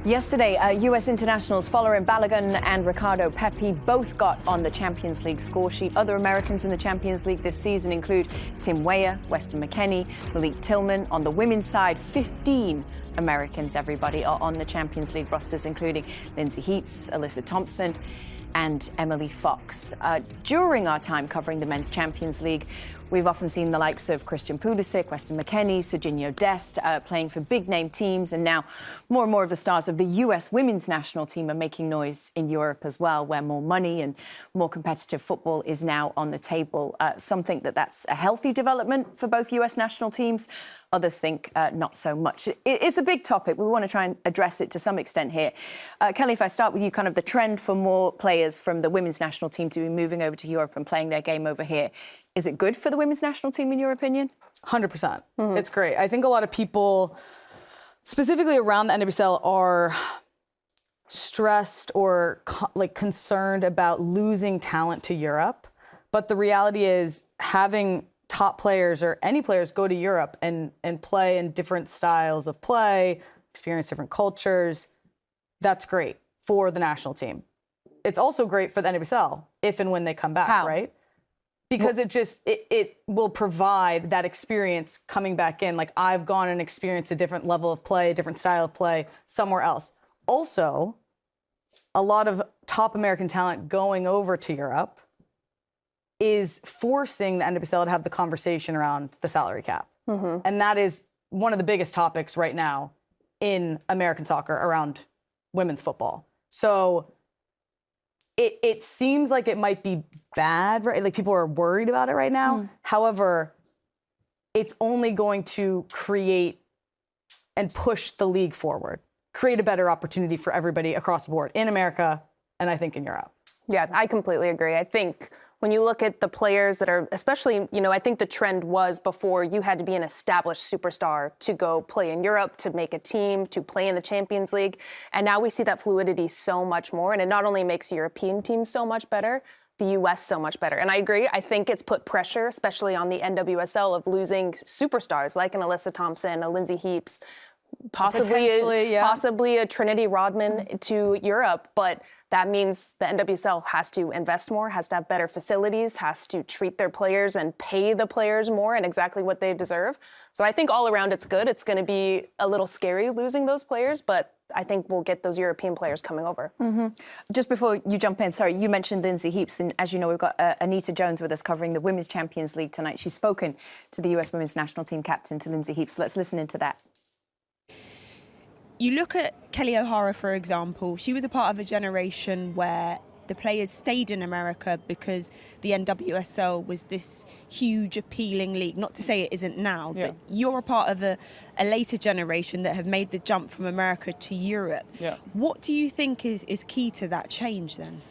Yesterday, US internationals Folarin Balogun and Ricardo Pepi both got on the Champions League score sheet. Other Americans in the Champions League this season include Tim Weah, Weston McKennie, Malik Tillman. On the women's side, 15 Americans, everybody, are on the Champions League rosters, including Lindsay Heaps, Alyssa Thompson, and Emily Fox. During our time covering the Men's Champions League, we've often seen the likes of Christian Pulisic, Weston McKennie, Serginho Dest playing for big-name teams, and now more and more of the stars of the US women's national team are making noise in Europe as well, where more money and more competitive football is now on the table. Some think that that's a healthy development for both US national teams. Others think not so much. It's a big topic. We want to try and address it to some extent here. Kelley, if I start with you, kind of the trend for more players from the women's national team to be moving over to Europe and playing their game over here. Is it good for the women's national team, in your opinion? 100%. Mm-hmm. It's great. I think a lot of people, specifically around the NWSL, are stressed or concerned about losing talent to Europe. But the reality is having top players or any players go to Europe and play in different styles of play, experience different cultures, that's great for the national team. It's also great for the NWSL if and when they come back, How? Right? Because it will provide that experience coming back in. Like, I've gone and experienced a different level of play, a different style of play somewhere else. Also, a lot of top American talent going over to Europe is forcing the NWSL to have the conversation around the salary cap. Mm-hmm. And that is one of the biggest topics right now in American soccer around women's football. So it seems like it might be bad, right? Like, people are worried about it right now. However, it's only going to create and push the league forward, create a better opportunity for everybody across the board in America and I think in Europe. Yeah, I completely agree. I think when you look at the players that are, especially, I think the trend was before you had to be an established superstar to go play in Europe, to make a team, to play in the Champions League. And now we see that fluidity so much more. And it not only makes European teams so much better, the U.S. so much better. And I agree. I think it's put pressure, especially on the NWSL, of losing superstars like an Alyssa Thompson, a Lindsay Heaps, possibly a Trinity Rodman to Europe. But that means the NWSL has to invest more, has to have better facilities, has to treat their players and pay the players more and exactly what they deserve. So I think all around it's good. It's going to be a little scary losing those players, but I think we'll get those European players coming over. Mm-hmm. Just before you jump in, sorry, you mentioned Lindsay Heaps, and as you know, we've got Anita Jones with us covering the Women's Champions League tonight. She's spoken to the US Women's National Team captain, to Lindsay Heaps. Let's listen into that. You look at Kelley O'Hara, for example. She was a part of a generation where the players stayed in America because the NWSL was this huge, appealing league. Not to say it isn't now, but you're a part of a later generation that have made the jump from America to Europe. Yeah. What do you think is key to that change then?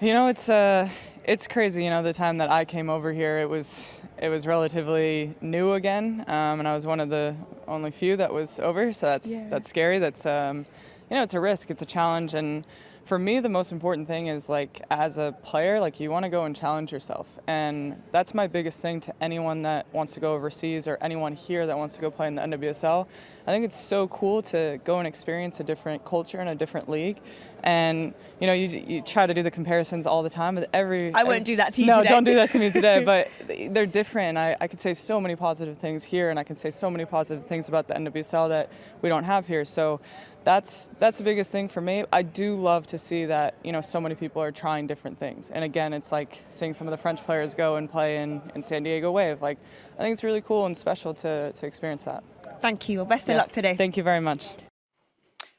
It's crazy. The time that I came over here, it was relatively new again, and I was one of the only few that was over. So that's scary. That's it's a risk. It's a challenge, and for me, the most important thing is, as a player, you want to go and challenge yourself, and that's my biggest thing to anyone that wants to go overseas or anyone here that wants to go play in the NWSL. I think it's so cool to go and experience a different culture in a different league. And, you try to do the comparisons all the time with I won't do that to you today. No, don't do that to me today. But they're different. I could say so many positive things here, and I can say so many positive things about the NWSL that we don't have here. So that's the biggest thing for me. I do love to see that, so many people are trying different things. And again, it's like seeing some of the French players go and play in San Diego Wave. I think it's really cool and special to experience that. Thank you. Well, best of luck today. Thank you very much.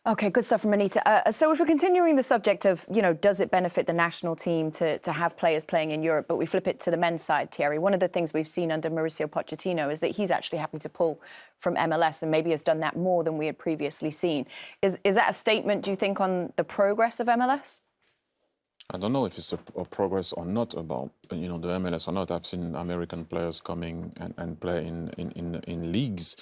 Okay, good stuff from Anita. So if we're continuing the subject of, does it benefit the national team to have players playing in Europe, but we flip it to the men's side, Thierry, one of the things we've seen under Mauricio Pochettino is that he's actually happy to pull from MLS and maybe has done that more than we had previously seen. Is that a statement, do you think, on the progress of MLS? I don't know if it's a progress or not about the MLS or not. I've seen American players coming and play in leagues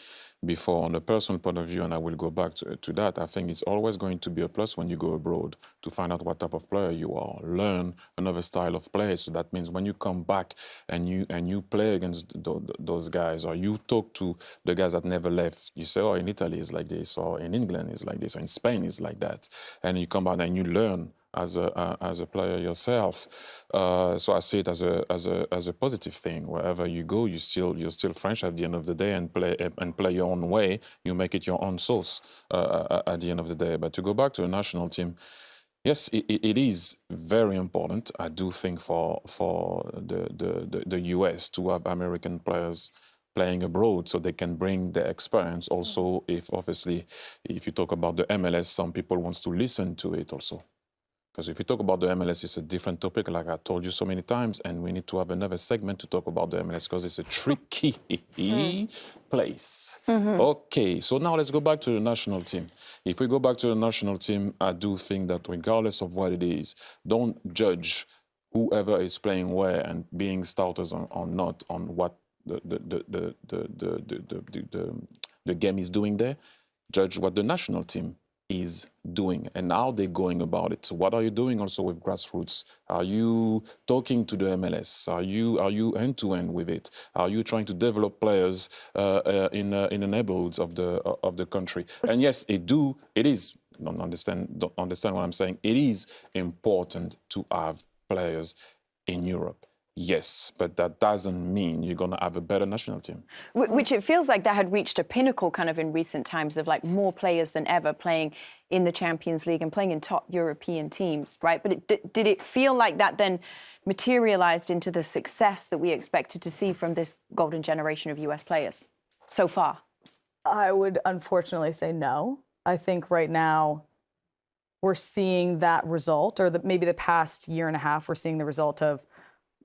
before. On a personal point of view, and I will go back to that, I think it's always going to be a plus when you go abroad to find out what type of player you are, learn another style of play. So that means when you come back and you play against those guys, or you talk to the guys that never left, you say, oh, in Italy it's like this, or in England it's like this, or in Spain it's like that, and you come back and you learn as a player yourself. So I see it as a positive thing. Wherever you go, you're still French at the end of the day, and play your own way. You make it your own sauce at the end of the day. But to go back to the national team, yes, it is very important. I do think for the US to have American players playing abroad, so they can bring their experience. Also, if you talk about the MLS, some people wants to listen to it also. Because if you talk about the MLS, it's a different topic, like I told you so many times, and we need to have another segment to talk about the MLS because it's a tricky place. Okay, so now let's go back to the national team. If we go back to the national team, I do think that regardless of what it is, don't judge whoever is playing where and being starters or not on what the game is doing there. Judge what the national team is doing and how they're going about it. So what are you doing also with grassroots? Are you talking to the MLS? Are you end-to-end with it? Are you trying to develop players in the neighborhoods of the country? And yes, it is, don't understand what I'm saying, it is important to have players in Europe. Yes, but that doesn't mean you're going to have a better national team. Which it feels like that had reached a pinnacle kind of in recent times of like more players than ever playing in the Champions League and playing in top European teams, right? But did it feel like that then materialized into the success that we expected to see from this golden generation of US players so far? I would unfortunately say no. I think right now we're seeing that result, or maybe the past year and a half, we're seeing the result of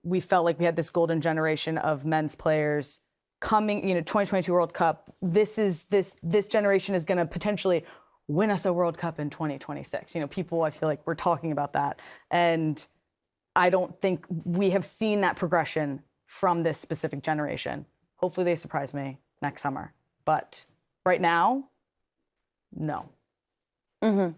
we felt like we had this golden generation of men's players coming, 2022 World Cup. This generation is going to potentially win us a World Cup in 2026. People, I feel like we're talking about that. And I don't think we have seen that progression from this specific generation. Hopefully they surprise me next summer. But right now, no. Mm-hmm.